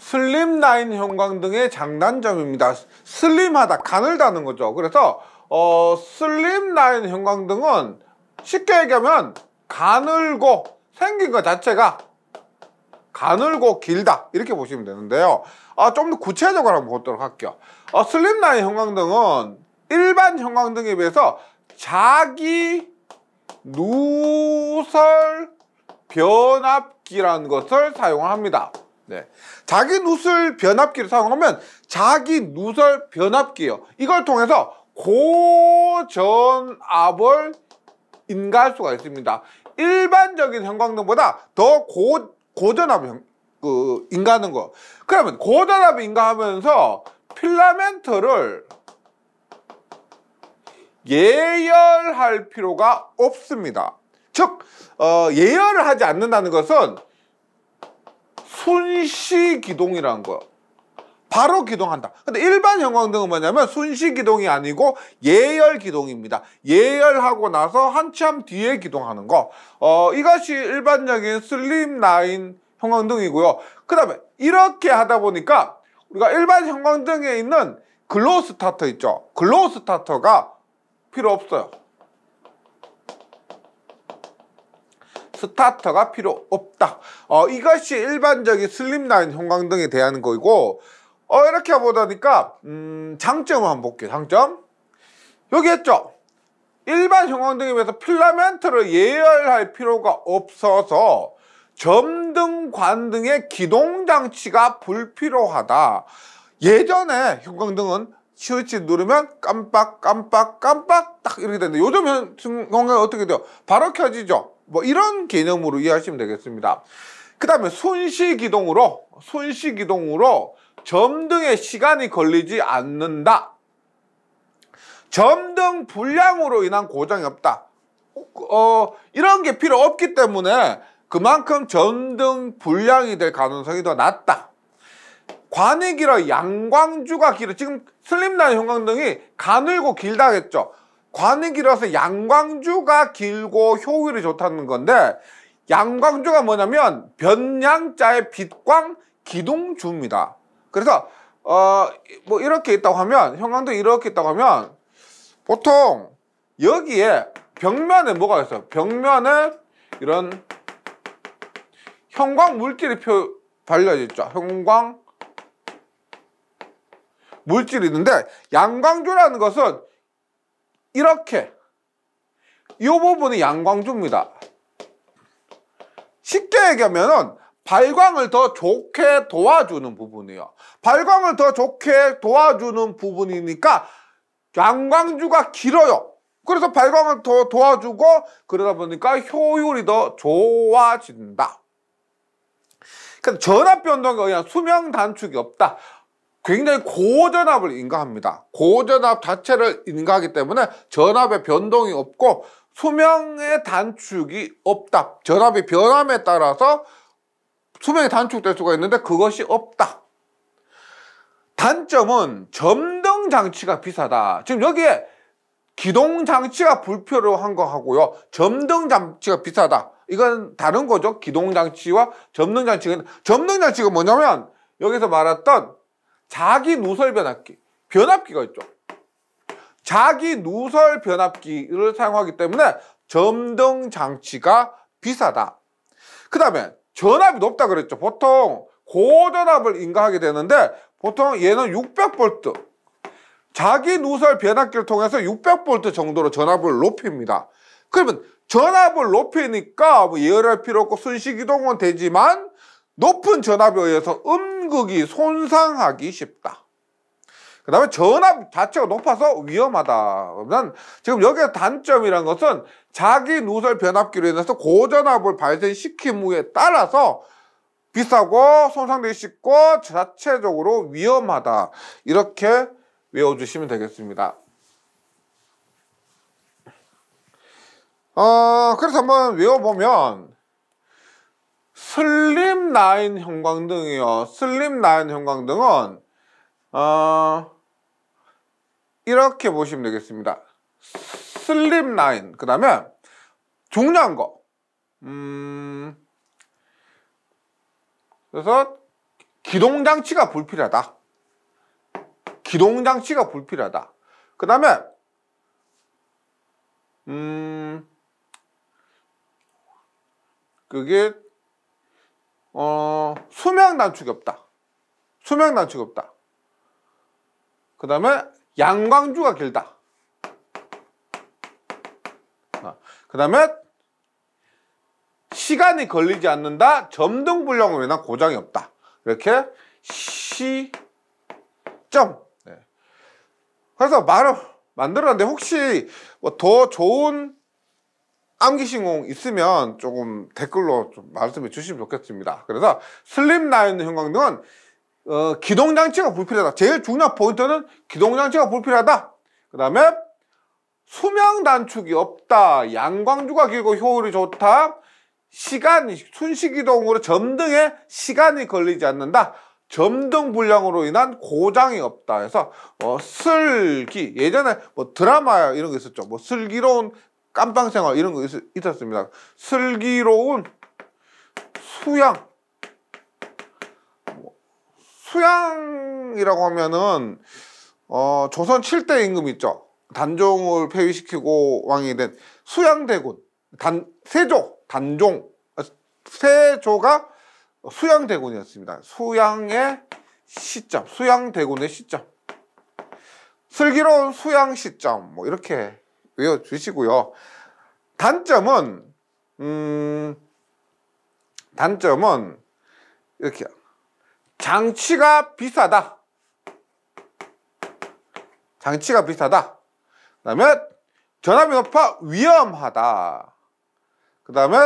슬림라인 형광등의 장단점입니다. 슬림하다, 가늘다는 거죠. 그래서 슬림라인 형광등은 쉽게 얘기하면 가늘고 생긴 것 자체가 가늘고 길다, 이렇게 보시면 되는데요. 좀 더 구체적으로 한번 보도록 할게요. 슬림라인 형광등은 일반 형광등에 비해서 자기 누설 변압기라는 것을 사용합니다. 네. 자기 누설 변압기를 사용하면 자기 누설 변압기예요. 이걸 통해서 고전압을 인가할 수가 있습니다. 일반적인 형광등보다 더 고전압을 인가하는 거. 그러면 고전압을 인가하면서 필라멘트를 예열할 필요가 없습니다. 즉 예열을 하지 않는다는 것은 순시 기동이라는 거. 바로 기동한다. 근데 일반 형광등은 뭐냐면 순시 기동이 아니고 예열 기동입니다. 예열하고 나서 한참 뒤에 기동하는 거. 이것이 일반적인 슬림라인 형광등이고요. 그 다음에 이렇게 하다 보니까 우리가 일반 형광등에 있는 글로우 스타터 있죠. 글로우 스타터가 필요 없어요. 스타터가 필요 없다. 이것이 일반적인 슬림라인 형광등에 대한 거이고, 이렇게 보다니까 장점을 한번 볼게요. 장점. 여기 했죠. 일반 형광등에 비해서 필라멘트를 예열할 필요가 없어서 점등, 관등의 기동장치가 불필요하다. 예전에 형광등은 스위치 누르면 깜빡 깜빡 깜빡 딱 이렇게 되는데 요즘 형광등은 어떻게 돼요? 바로 켜지죠. 뭐 이런 개념으로 이해하시면 되겠습니다. 그 다음에 순시기동으로 점등에 시간이 걸리지 않는다. 점등 불량으로 인한 고장이 없다. 이런 게 필요 없기 때문에 그만큼 점등 불량이 될 가능성이 더 낮다. 관이 길어, 양광주가 길어. 지금 슬림라인 형광등이 가늘고 길다 했죠. 관이 길어서 양광주가 길고 효율이 좋다는 건데, 양광주가 뭐냐면 변량자의 빛광 기동주입니다. 그래서 뭐 이렇게 있다고 하면, 형광등이 이렇게 있다고 하면 보통 여기에 벽면에 뭐가 있어요? 벽면에 이런 형광 물질이 발려져 있죠. 형광 물질이 있는데, 양광주라는 것은 이렇게 이 부분이 양광주입니다. 쉽게 얘기하면은 발광을 더 좋게 도와주는 부분이에요. 발광을 더 좋게 도와주는 부분이니까 양광주가 길어요. 그래서 발광을 더 도와주고 그러다 보니까 효율이 더 좋아진다. 그러니까 전압 변동에 의한 수명 단축이 없다. 굉장히 고전압을 인가합니다. 고전압 자체를 인가하기 때문에 전압의 변동이 없고 수명의 단축이 없다. 전압의 변함에 따라서 수명이 단축될 수가 있는데 그것이 없다. 단점은 점등 장치가 비싸다. 지금 여기에 기동 장치가 불필요한 거 하고요. 점등 장치가 비싸다. 이건 다른 거죠. 기동 장치와 점등 장치가. 점등 장치가 뭐냐면 여기서 말했던 자기 누설 변압기. 변압기가 있죠. 자기 누설 변압기를 사용하기 때문에 점등 장치가 비싸다. 그 다음에 전압이 높다 그랬죠. 보통 고전압을 인가하게 되는데 보통 얘는 600V. 자기 누설 변압기를 통해서 600V 정도로 전압을 높입니다. 그러면 전압을 높이니까 뭐 예열할 필요 없고 순시기동은 되지만 높은 전압에 의해서 음극이 손상하기 쉽다. 그 다음에 전압 자체가 높아서 위험하다. 그러면 지금 여기에 단점이란 것은 자기 누설 변압기로 인해서 고전압을 발생시킴에 따라서 비싸고 손상되기 쉽고 자체적으로 위험하다. 이렇게 외워주시면 되겠습니다. 그래서 한번 외워보면 슬림라인 형광등이요. 슬림라인 형광등은 이렇게 보시면 되겠습니다. 슬림라인. 그 다음에 중요한 거. 그래서 기동장치가 불필요하다. 기동장치가 불필요하다. 그 다음에 그게 수명 단축이 없다. 수명 단축이 없다. 그 다음에 양광주가 길다. 그 다음에 시간이 걸리지 않는다. 점등불량으로 인한 고장이 없다. 이렇게 시점. 네. 그래서 말을 만들었는데 혹시 뭐 더 좋은 암기신공 있으면 조금 댓글로 좀 말씀해 주시면 좋겠습니다. 그래서 슬립라인 형광등은 기동장치가 불필요하다. 제일 중요한 포인트는 기동장치가 불필요하다. 그 다음에 수명 단축이 없다. 양광주가 길고 효율이 좋다. 시간이 순시기동으로 점등에 시간이 걸리지 않는다. 점등 불량으로 인한 고장이 없다 해서 슬기, 예전에 뭐 드라마 이런 거 있었죠. 뭐 슬기로운 깜빵생활 이런 거 있었습니다. 슬기로운 수양. 수양이라고 하면은 조선 7대 임금 있죠. 단종을 폐위시키고 왕이 된 수양대군, 세조, 단종, 세조가 수양대군이었습니다. 수양의 시점, 수양대군의 시점. 슬기로운 수양 시점, 뭐 이렇게 외워주시고요. 단점은 이렇게 장치가 비싸다. 장치가 비싸다. 그 다음에 전압이 높아 위험하다. 그 다음에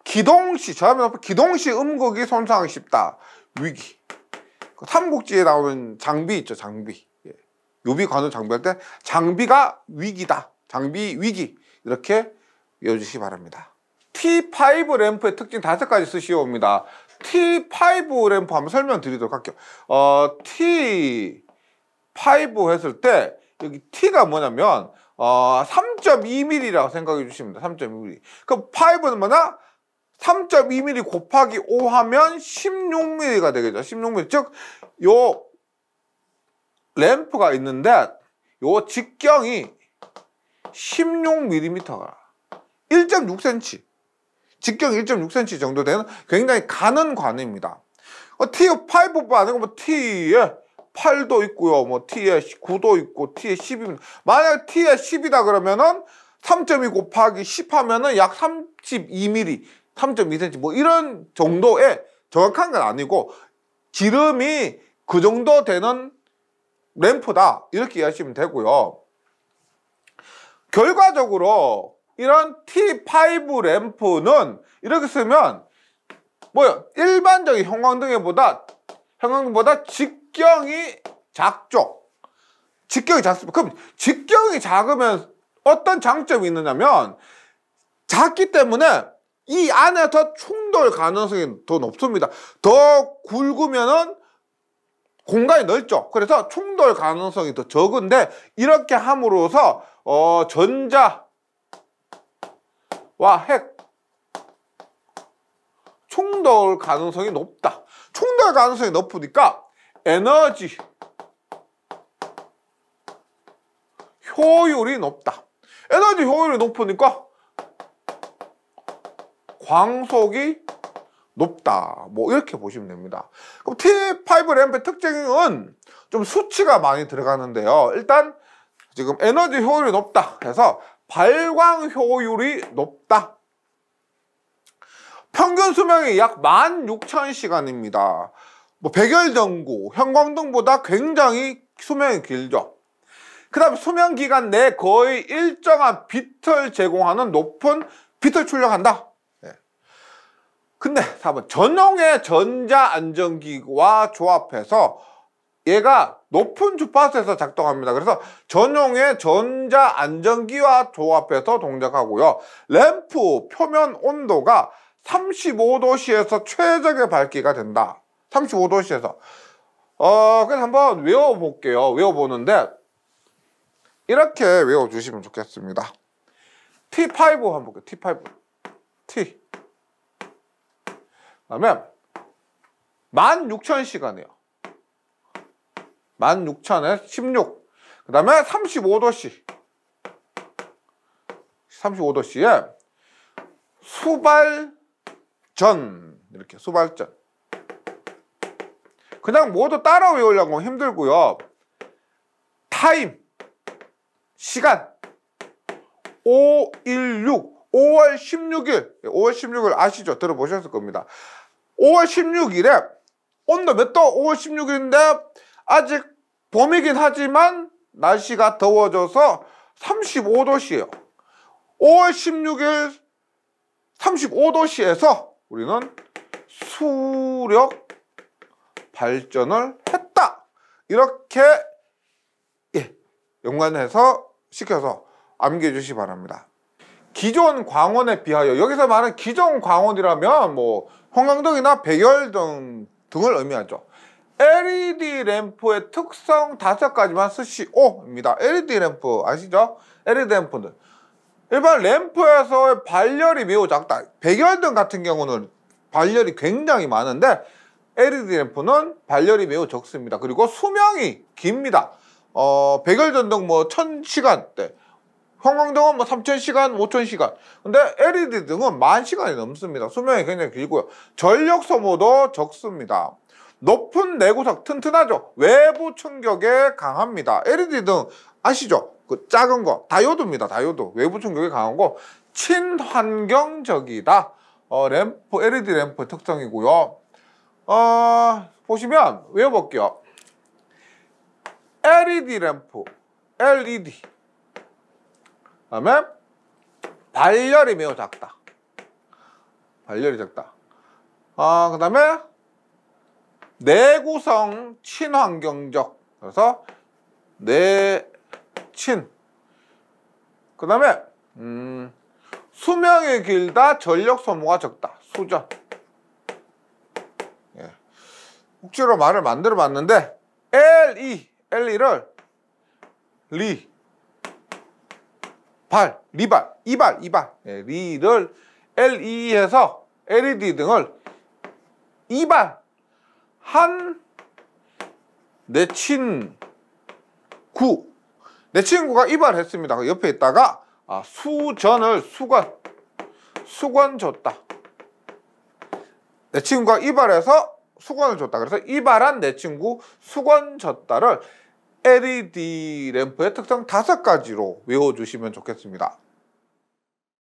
기동시, 전압이 높아 기동시 음극이 손상하기 쉽다. 위기. 삼국지에 나오는 장비 있죠. 장비. 유비 관우 장비할 때 장비가 위기다. 장비 위기. 이렇게 외워주시기 바랍니다. T5 램프의 특징 5가지 쓰시옵니다. T5 램프 한번 설명드리도록 할게요. T5 했을 때 여기 T가 뭐냐면 3.2mm라고 생각해 주시면 됩니다. 3.2mm. 그럼 5는 뭐냐? 3.2mm 곱하기 5 하면 16mm가 되겠죠. 16mm. 즉, 요 램프가 있는데 요 직경이 16mm가 1.6cm. 직경이 1.6cm 정도 되는 굉장히 가는 관입니다. T5뿐 아니고 뭐 T에 8도 있고요. 뭐 T에 9도 있고 T에 10입니다. 만약 T에 10이다 그러면은 3.2 곱하기 10 하면은 약 32mm, 3.2cm 뭐 이런 정도의 정확한 건 아니고 지름이 그 정도 되는 램프다. 이렇게 이해하시면 되고요. 결과적으로 이런 T5 램프는 이렇게 쓰면 뭐요? 일반적인 형광등보다 직경이 작죠. 직경이 작습니다. 그럼 직경이 작으면 어떤 장점이 있느냐면 작기 때문에 이 안에서 충돌 가능성이 더 높습니다. 더 굵으면은 공간이 넓죠. 그래서 충돌 가능성이 더 적은데 이렇게 함으로써 전자와 핵 충돌 가능성이 높다. 충돌 가능성이 높으니까 에너지 효율이 높다. 에너지 효율이 높으니까 광속이 높다. 뭐 이렇게 보시면 됩니다. 그럼 T5 램프의 특징은 좀 수치가 많이 들어가는데요. 일단 지금 에너지 효율이 높다 해서 발광 효율이 높다. 평균 수명이 약 16,000시간입니다. 뭐 백열전구, 형광등보다 굉장히 수명이 길죠. 그 다음에 수명 기간 내 거의 일정한 빛을 제공하는 높은 빛을 출력한다. 근데 4번 전용의 전자안전기와 조합해서 얘가 높은 주파수에서 작동합니다. 그래서 전용의 전자안전기와 조합해서 동작하고요. 램프 표면 온도가 35도씨에서 최적의 밝기가 된다. 35도씨에서 그래서 한번 외워볼게요. 외워보는데 이렇게 외워주시면 좋겠습니다. T5 한번 볼게요. T5 T 그다음에 16,000시간이에요. 16,000에 16. 그 다음에 35도씨. 35도씨에 수발전. 이렇게 수발전. 그냥 모두 따라 외우려고 힘들고요. 타임. 시간. 516. 5월 16일. 5월 16일 아시죠? 들어보셨을 겁니다. 5월 16일에 온도 몇 도? 5월 16일인데 아직 봄이긴 하지만 날씨가 더워져서 35도씨예요. 5월 16일 35도씨에서 우리는 수력 발전을 했다. 이렇게 연관해서 시켜서 암기해 주시기 바랍니다. 기존 광원에 비하여, 여기서 말하는 기존 광원이라면 뭐 형광등이나 백열등 등을 의미하죠. LED 램프의 특성 5가지만 쓰시오입니다. LED 램프 아시죠? LED 램프는 일반 램프에서의 발열이 매우 작다. 백열등 같은 경우는 발열이 굉장히 많은데 LED 램프는 발열이 매우 적습니다. 그리고 수명이 깁니다. 백열전등 뭐 1000시간대, 형광등은 뭐 3000시간, 5000시간. 근데 LED 등은 10,000시간이 넘습니다. 수명이 굉장히 길고요. 전력 소모도 적습니다. 높은 내구석 튼튼하죠. 외부 충격에 강합니다. LED 등 아시죠? 그 작은 거 다이오드입니다. 다이오드. 외부 충격에 강한 거. 친환경적이다. 램프, LED 램프의 특성이고요. 보시면 외워볼게요. LED 램프, LED. 그다음에 발열이 매우 작다. 발열이 작다. 그다음에 내구성 친환경적. 그래서 내친. 그다음에 수명이 길다. 전력 소모가 적다. 수전. 예. 억지로 말을 만들어 봤는데 LE를 리발, 이발. 예, 리를 LE에서 LED 등을 이발한 내 친구. 내 친구가 이발했습니다. 옆에 있다가 수전을 수건 줬다. 내 친구가 이발해서 수건을 줬다. 그래서 이발한 내 친구 수건 줬다를 LED 램프의 특성 5가지로 외워주시면 좋겠습니다.